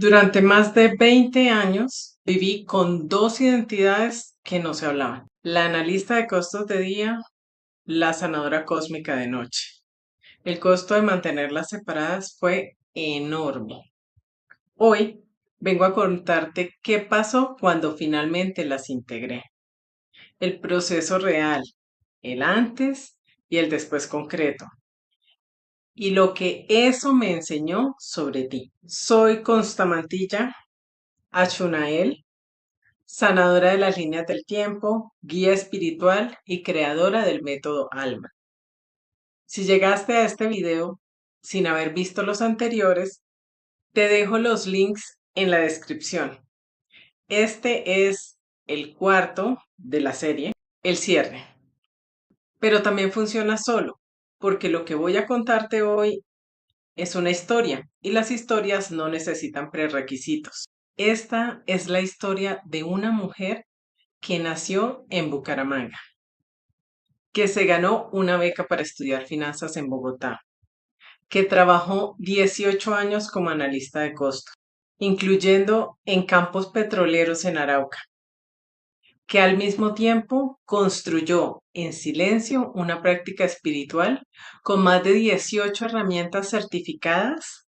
Durante más de 20 años viví con dos identidades que no se hablaban. La analista de costos de día, la sanadora cósmica de noche. El costo de mantenerlas separadas fue enorme. Hoy vengo a contarte qué pasó cuando finalmente las integré. El proceso real, el antes y el después concreto. Y lo que eso me enseñó sobre ti. Soy Consta Mantilla, Achunael, sanadora de las líneas del tiempo, guía espiritual y creadora del método Alma. Si llegaste a este video sin haber visto los anteriores, te dejo los links en la descripción. Este es el cuarto de la serie, el cierre. Pero también funciona solo, porque lo que voy a contarte hoy es una historia y las historias no necesitan prerequisitos. Esta es la historia de una mujer que nació en Bucaramanga, que se ganó una beca para estudiar finanzas en Bogotá, que trabajó 18 años como analista de costos, incluyendo en campos petroleros en Arauca, que al mismo tiempo construyó en silencio una práctica espiritual con más de 18 herramientas certificadas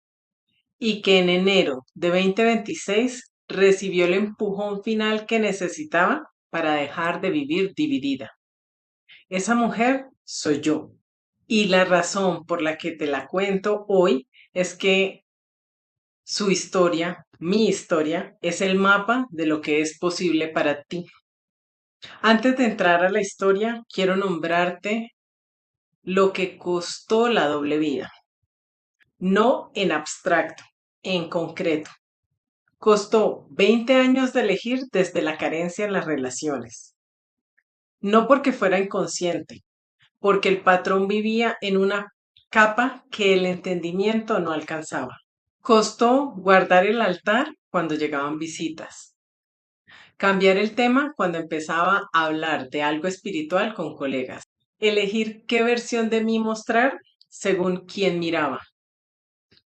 y que en enero de 2026 recibió el empujón final que necesitaba para dejar de vivir dividida. Esa mujer soy yo. Y la razón por la que te la cuento hoy es que su historia, mi historia, es el mapa de lo que es posible para ti. Antes de entrar a la historia, quiero nombrarte lo que costó la doble vida. No en abstracto, en concreto. Costó 20 años de elegir desde la carencia en las relaciones. No porque fuera inconsciente, porque el patrón vivía en una capa que el entendimiento no alcanzaba. Costó guardar el altar cuando llegaban visitas, cambiar el tema cuando empezaba a hablar de algo espiritual con colegas, elegir qué versión de mí mostrar según quién miraba.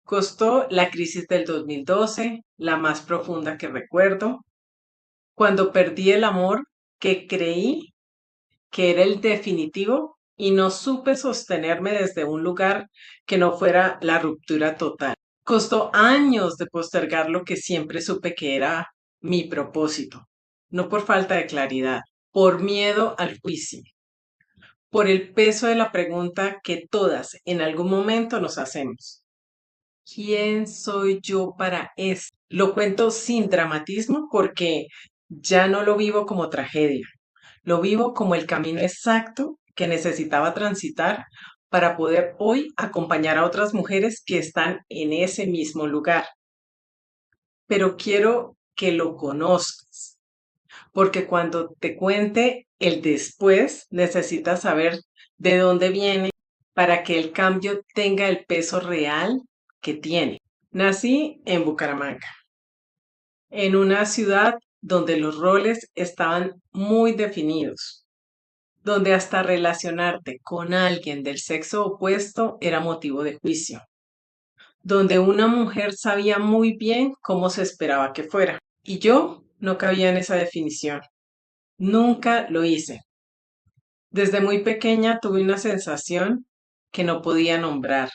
Costó la crisis del 2012, la más profunda que recuerdo, cuando perdí el amor que creí que era el definitivo y no supe sostenerme desde un lugar que no fuera la ruptura total. Costó años de postergar lo que siempre supe que era mi propósito, no por falta de claridad, por miedo al juicio, por el peso de la pregunta que todas en algún momento nos hacemos. ¿Quién soy yo para esto? Lo cuento sin dramatismo porque ya no lo vivo como tragedia. Lo vivo como el camino exacto que necesitaba transitar para poder hoy acompañar a otras mujeres que están en ese mismo lugar. Pero quiero que lo conozcas, porque cuando te cuente el después, necesitas saber de dónde viene para que el cambio tenga el peso real que tiene. Nací en Bucaramanga, en una ciudad donde los roles estaban muy definidos, donde hasta relacionarte con alguien del sexo opuesto era motivo de juicio, donde una mujer sabía muy bien cómo se esperaba que fuera. Y yo no cabía en esa definición. Nunca lo hice. Desde muy pequeña tuve una sensación que no podía nombrar,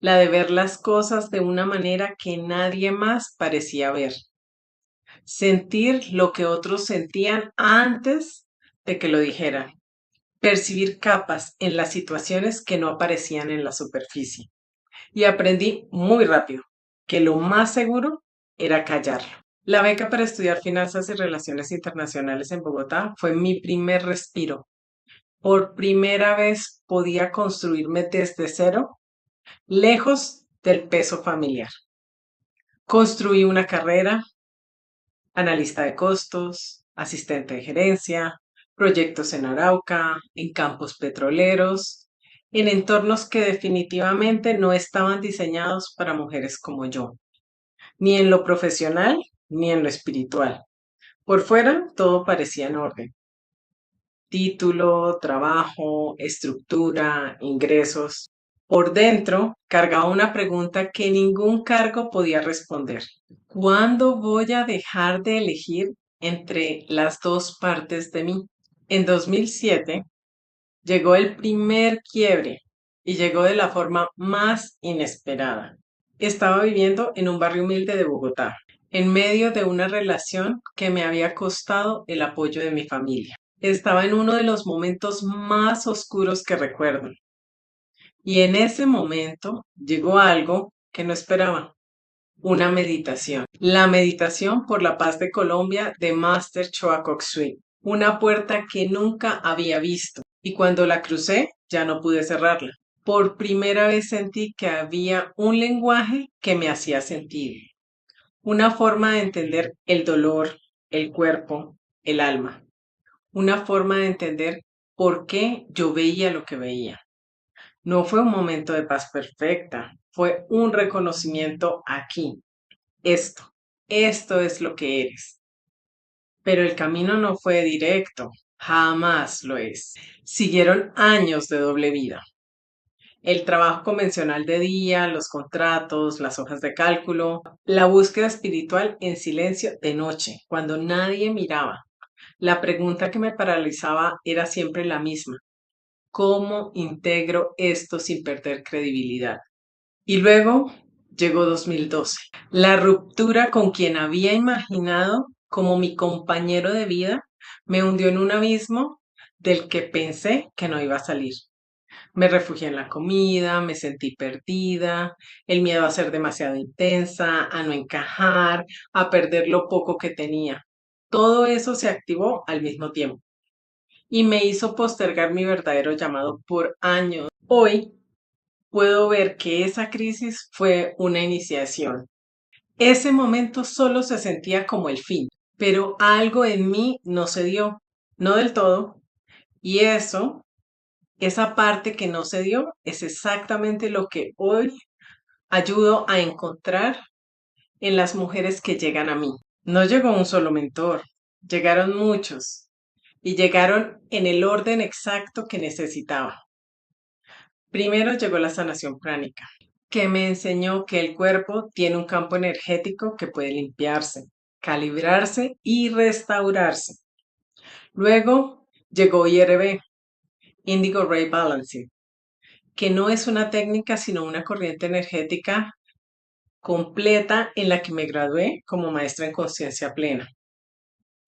la de ver las cosas de una manera que nadie más parecía ver. Sentir lo que otros sentían antes de que lo dijeran. Percibir capas en las situaciones que no aparecían en la superficie. Y aprendí muy rápido que lo más seguro era callarlo. La beca para estudiar finanzas y relaciones internacionales en Bogotá fue mi primer respiro. Por primera vez podía construirme desde cero, lejos del peso familiar. Construí una carrera, analista de costos, asistente de gerencia, proyectos en Arauca, en campos petroleros, en entornos que definitivamente no estaban diseñados para mujeres como yo, ni en lo profesional ni en lo espiritual. Por fuera todo parecía en orden. Título, trabajo, estructura, ingresos. Por dentro cargaba una pregunta que ningún cargo podía responder. ¿Cuándo voy a dejar de elegir entre las dos partes de mí? En 2007 llegó el primer quiebre y llegó de la forma más inesperada. Estaba viviendo en un barrio humilde de Bogotá, en medio de una relación que me había costado el apoyo de mi familia. Estaba en uno de los momentos más oscuros que recuerdo. Y en ese momento llegó algo que no esperaba, una meditación. La meditación por la paz de Colombia de Master Choa Kok Sui, una puerta que nunca había visto. Y cuando la crucé, ya no pude cerrarla. Por primera vez sentí que había un lenguaje que me hacía sentido, una forma de entender el dolor, el cuerpo, el alma, una forma de entender por qué yo veía lo que veía. No fue un momento de paz perfecta, fue un reconocimiento aquí. Esto, esto es lo que eres. Pero el camino no fue directo, jamás lo es. Siguieron años de doble vida. El trabajo convencional de día, los contratos, las hojas de cálculo, la búsqueda espiritual en silencio de noche, cuando nadie miraba. La pregunta que me paralizaba era siempre la misma. ¿Cómo integro esto sin perder credibilidad? Y luego llegó 2012, la ruptura con quien había imaginado como mi compañero de vida me hundió en un abismo del que pensé que no iba a salir. Me refugié en la comida, me sentí perdida, el miedo a ser demasiado intensa, a no encajar, a perder lo poco que tenía. Todo eso se activó al mismo tiempo y me hizo postergar mi verdadero llamado por años. Hoy puedo ver que esa crisis fue una iniciación. Ese momento solo se sentía como el fin, pero algo en mí no se dio, no del todo, y esa parte que no se dio, es exactamente lo que hoy ayudo a encontrar en las mujeres que llegan a mí. No llegó un solo mentor, llegaron muchos y llegaron en el orden exacto que necesitaba. Primero llegó la sanación pránica, que me enseñó que el cuerpo tiene un campo energético que puede limpiarse, calibrarse y restaurarse. Luego llegó IRB, Indigo Ray Balancing, que no es una técnica sino una corriente energética completa en la que me gradué como maestra en conciencia plena.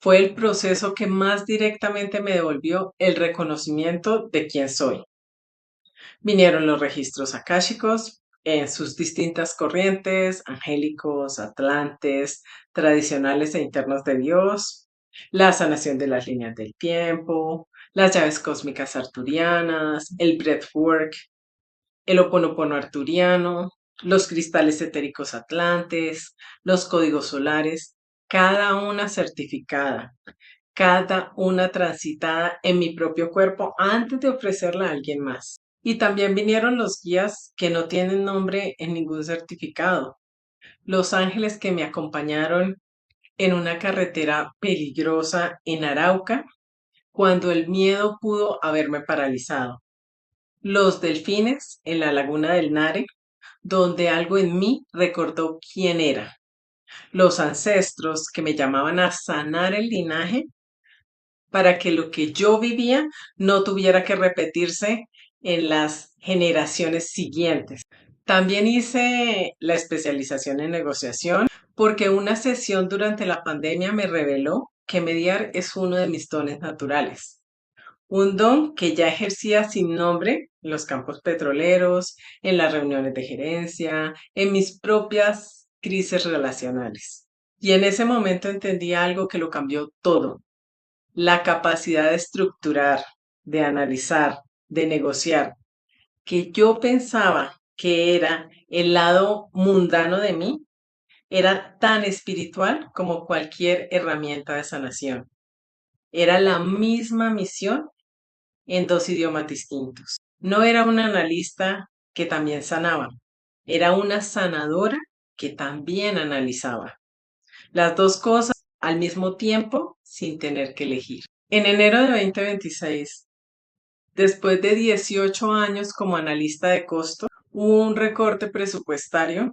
Fue el proceso que más directamente me devolvió el reconocimiento de quién soy. Vinieron los registros akáshicos en sus distintas corrientes, angélicos, atlantes, tradicionales e internos de Dios, la sanación de las líneas del tiempo, las llaves cósmicas arturianas, el breathwork, el Ho'oponopono arturiano, los cristales etéricos atlantes, los códigos solares, cada una certificada, cada una transitada en mi propio cuerpo antes de ofrecerla a alguien más. Y también vinieron los guías que no tienen nombre en ningún certificado, los ángeles que me acompañaron en una carretera peligrosa en Arauca cuando el miedo pudo haberme paralizado, los delfines en la laguna del Nare, donde algo en mí recordó quién era, los ancestros que me llamaban a sanar el linaje para que lo que yo vivía no tuviera que repetirse en las generaciones siguientes. También hice la especialización en negociación porque una sesión durante la pandemia me reveló que mediar es uno de mis dones naturales. Un don que ya ejercía sin nombre en los campos petroleros, en las reuniones de gerencia, en mis propias crisis relacionales. Y en ese momento entendí algo que lo cambió todo: la capacidad de estructurar, de analizar, de negociar, que yo pensaba que era el lado mundano de mí, era tan espiritual como cualquier herramienta de sanación. Era la misma misión en dos idiomas distintos. No era una analista que también sanaba, era una sanadora que también analizaba. Las dos cosas al mismo tiempo sin tener que elegir. En enero de 2026, después de 18 años como analista de costo, Hubo un recorte presupuestario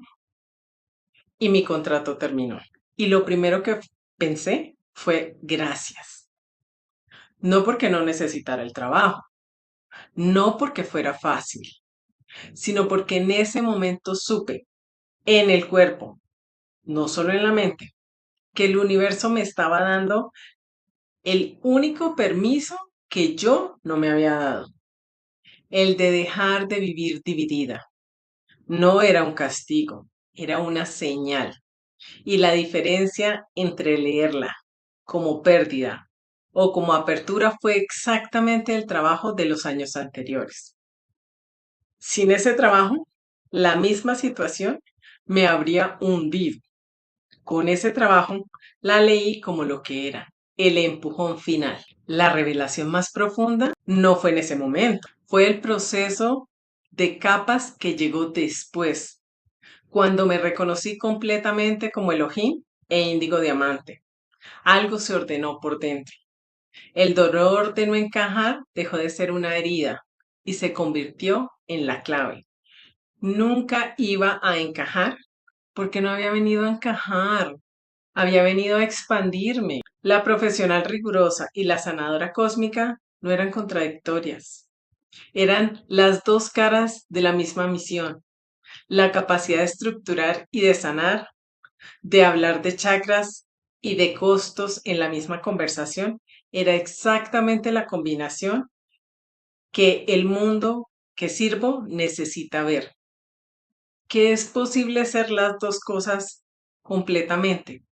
y mi contrato terminó. Y lo primero que pensé fue gracias. No porque no necesitara el trabajo, no porque fuera fácil, sino porque en ese momento supe en el cuerpo, no solo en la mente, que el universo me estaba dando el único permiso que yo no me había dado, el de dejar de vivir dividida. No era un castigo, era una señal. Y la diferencia entre leerla como pérdida o como apertura fue exactamente el trabajo de los años anteriores. Sin ese trabajo, la misma situación me habría hundido. Con ese trabajo, la leí como lo que era, el empujón final. La revelación más profunda no fue en ese momento, fue el proceso de capas que llegó después, cuando me reconocí completamente como Elohim e Índigo Diamante. Algo se ordenó por dentro. El dolor de no encajar dejó de ser una herida y se convirtió en la clave. Nunca iba a encajar porque no había venido a encajar, había venido a expandirme. La profesional rigurosa y la sanadora cósmica no eran contradictorias, eran las dos caras de la misma misión. La capacidad de estructurar y de sanar, de hablar de chakras y de costos en la misma conversación, era exactamente la combinación que el mundo que sirvo necesita ver. Que es posible hacer las dos cosas completamente,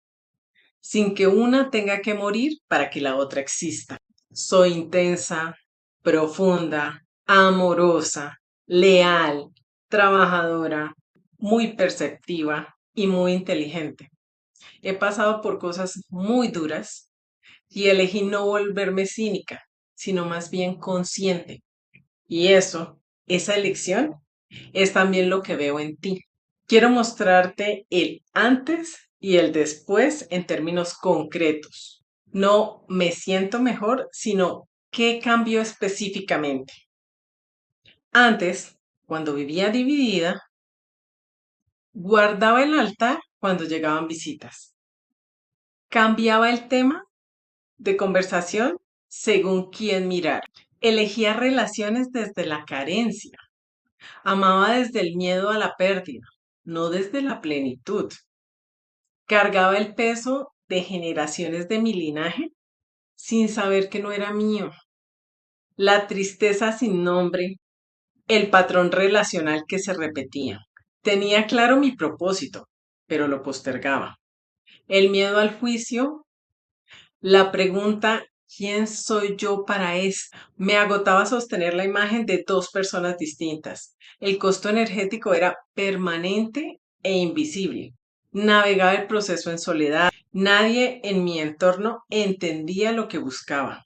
sin que una tenga que morir para que la otra exista. Soy intensa, profunda, amorosa, leal, trabajadora, muy perceptiva y muy inteligente. He pasado por cosas muy duras y elegí no volverme cínica, sino más bien consciente. Y eso, esa elección, es también lo que veo en ti. Quiero mostrarte el antes y el después en términos concretos. No me siento mejor, sino qué cambió específicamente. Antes, cuando vivía dividida, guardaba el altar cuando llegaban visitas. Cambiaba el tema de conversación según quién mirar. Elegía relaciones desde la carencia. Amaba desde el miedo a la pérdida, no desde la plenitud. Cargaba el peso de generaciones de mi linaje sin saber que no era mío. La tristeza sin nombre, el patrón relacional que se repetía. Tenía claro mi propósito, pero lo postergaba. El miedo al juicio, la pregunta ¿quién soy yo para esto? Me agotaba sostener la imagen de dos personas distintas. El costo energético era permanente e invisible. Navegaba el proceso en soledad. Nadie en mi entorno entendía lo que buscaba.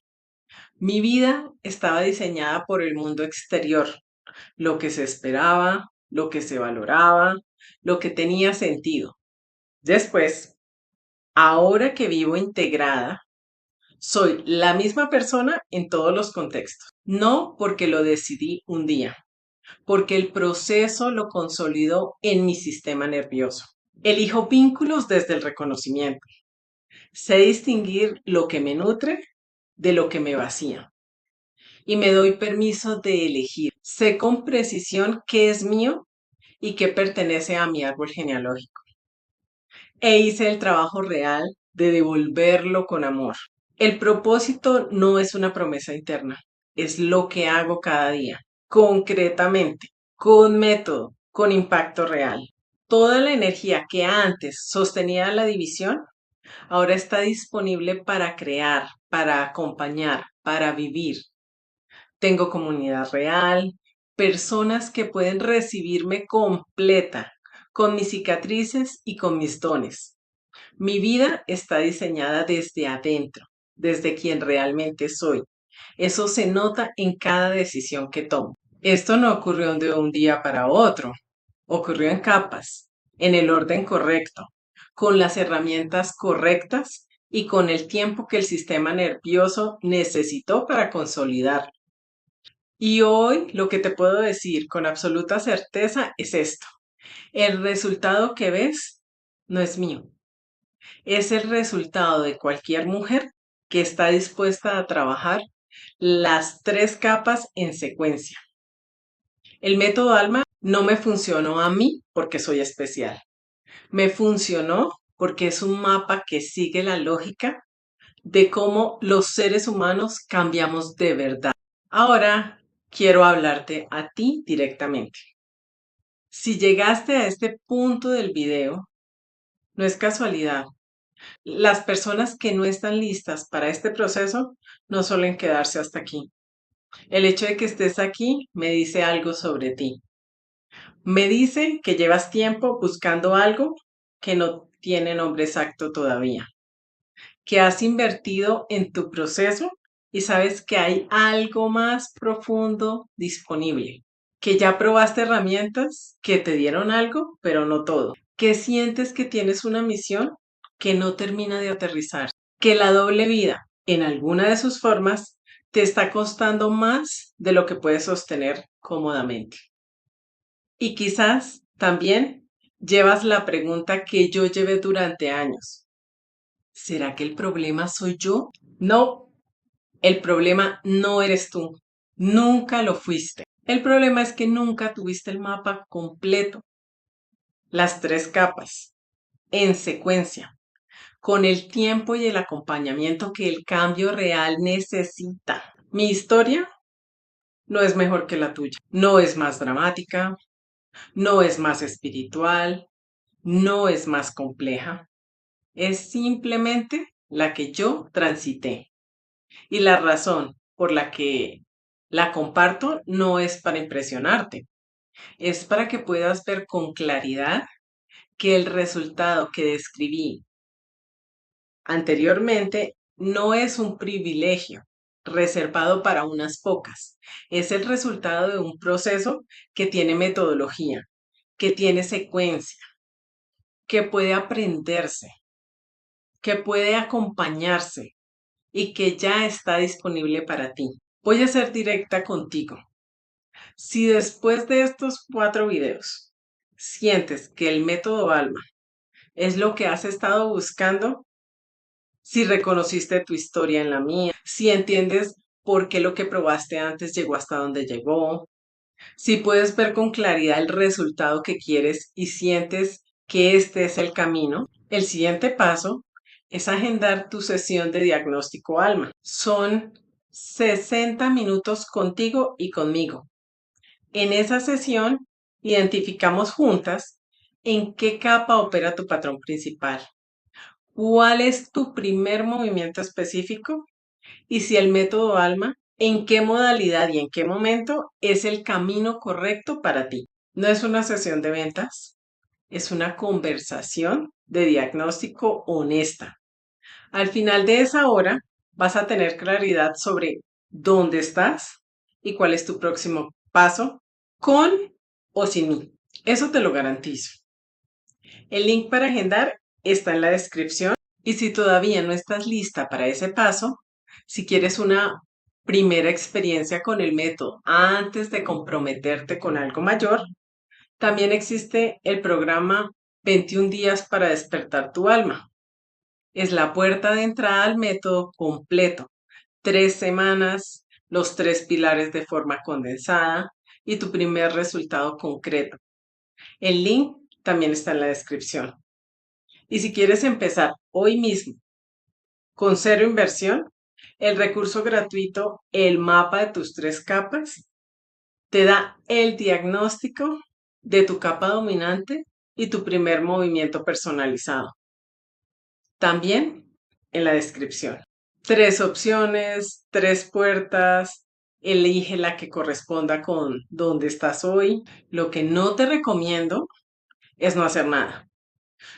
Mi vida estaba diseñada por el mundo exterior, lo que se esperaba, lo que se valoraba, lo que tenía sentido. Después, ahora que vivo integrada, soy la misma persona en todos los contextos. No porque lo decidí un día, porque el proceso lo consolidó en mi sistema nervioso. Elijo vínculos desde el reconocimiento. Sé distinguir lo que me nutre de lo que me vacía. Y me doy permiso de elegir. Sé con precisión qué es mío y qué pertenece a mi árbol genealógico. E hice el trabajo real de devolverlo con amor. El propósito no es una promesa interna, es lo que hago cada día, concretamente, con método, con impacto real. Toda la energía que antes sostenía la división ahora está disponible para crear, para acompañar, para vivir. Tengo comunidad real, personas que pueden recibirme completa, con mis cicatrices y con mis dones. Mi vida está diseñada desde adentro, desde quien realmente soy. Eso se nota en cada decisión que tomo. Esto no ocurrió de un día para otro, ocurrió en capas, en el orden correcto, con las herramientas correctas y con el tiempo que el sistema nervioso necesitó para consolidar. Y hoy lo que te puedo decir con absoluta certeza es esto. El resultado que ves no es mío. Es el resultado de cualquier mujer que está dispuesta a trabajar las tres capas en secuencia. El método ALMA no me funcionó a mí porque soy especial. Me funcionó porque es un mapa que sigue la lógica de cómo los seres humanos cambiamos de verdad. Ahora quiero hablarte a ti directamente. Si llegaste a este punto del video, no es casualidad. Las personas que no están listas para este proceso no suelen quedarse hasta aquí. El hecho de que estés aquí me dice algo sobre ti. Me dice que llevas tiempo buscando algo que no tiene nombre exacto todavía, que has invertido en tu proceso y sabes que hay algo más profundo disponible, que ya probaste herramientas que te dieron algo, pero no todo, que sientes que tienes una misión que no termina de aterrizar, que la doble vida, en alguna de sus formas, te está costando más de lo que puedes sostener cómodamente. Y quizás también llevas la pregunta que yo llevé durante años. ¿Será que el problema soy yo? No, el problema no eres tú. Nunca lo fuiste. El problema es que nunca tuviste el mapa completo, las tres capas, en secuencia, con el tiempo y el acompañamiento que el cambio real necesita. Mi historia no es mejor que la tuya, no es más dramática, no es más espiritual, no es más compleja, es simplemente la que yo transité. Y la razón por la que la comparto no es para impresionarte, es para que puedas ver con claridad que el resultado que describí anteriormente no es un privilegio reservado para unas pocas, es el resultado de un proceso que tiene metodología, que tiene secuencia, que puede aprenderse, que puede acompañarse y que ya está disponible para ti. Voy a ser directa contigo. Si después de estos 4 videos sientes que el método ALMA es lo que has estado buscando, si reconociste tu historia en la mía, si entiendes por qué lo que probaste antes llegó hasta donde llegó, si puedes ver con claridad el resultado que quieres y sientes que este es el camino, el siguiente paso es agendar tu sesión de diagnóstico ALMA. Son 60 minutos contigo y conmigo. En esa sesión identificamos juntas en qué capa opera tu patrón principal, cuál es tu primer movimiento específico y si el método ALMA, en qué modalidad y en qué momento es el camino correcto para ti. No es una sesión de ventas, es una conversación de diagnóstico honesta. Al final de esa hora vas a tener claridad sobre dónde estás y cuál es tu próximo paso, con o sin mí. Eso te lo garantizo. El link para agendar está en la descripción y si todavía no estás lista para ese paso, si quieres una primera experiencia con el método antes de comprometerte con algo mayor, también existe el programa 21 días para despertar tu alma. Es la puerta de entrada al método completo. 3 semanas, los 3 pilares de forma condensada y tu primer resultado concreto. El link también está en la descripción. Y si quieres empezar hoy mismo con cero inversión, el recurso gratuito, el mapa de tus 3 capas, te da el diagnóstico de tu capa dominante y tu primer movimiento personalizado. También en la descripción. 3 opciones, 3 puertas, elige la que corresponda con donde estás hoy. Lo que no te recomiendo es no hacer nada.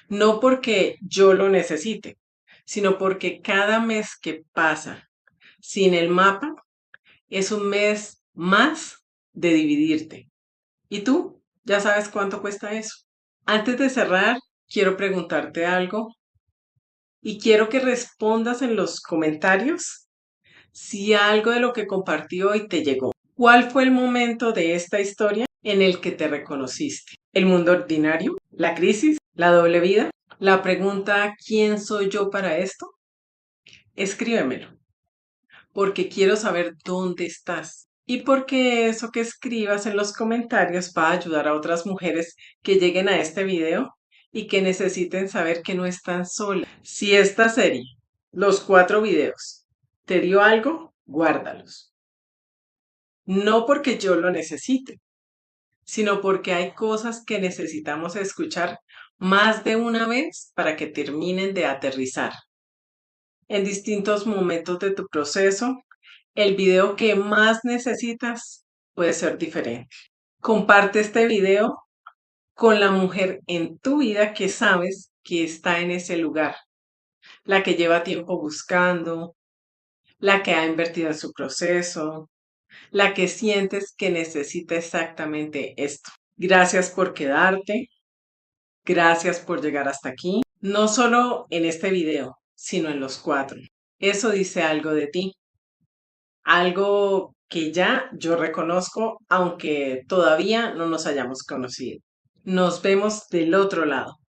No porque yo lo necesite, sino porque cada mes que pasa sin el mapa es un mes más de dividirte. ¿Y tú? ¿Ya sabes cuánto cuesta eso? Antes de cerrar, quiero preguntarte algo y quiero que respondas en los comentarios si algo de lo que compartí hoy te llegó. ¿Cuál fue el momento de esta historia en el que te reconociste? ¿El mundo ordinario? ¿La crisis? ¿La doble vida? ¿La pregunta ¿quién soy yo para esto? Escríbemelo, porque quiero saber dónde estás. Y porque eso que escribas en los comentarios va a ayudar a otras mujeres que lleguen a este video y que necesiten saber que no están solas. Si esta serie, los 4 videos, te dio algo, guárdalos. No porque yo lo necesite, sino porque hay cosas que necesitamos escuchar más de una vez para que terminen de aterrizar. En distintos momentos de tu proceso, el video que más necesitas puede ser diferente. Comparte este video con la mujer en tu vida que sabes que está en ese lugar, la que lleva tiempo buscando, la que ha invertido en su proceso, la que sientes que necesita exactamente esto. Gracias por quedarte, gracias por llegar hasta aquí, no solo en este video, sino en los 4. Eso dice algo de ti, algo que ya yo reconozco, aunque todavía no nos hayamos conocido. Nos vemos del otro lado.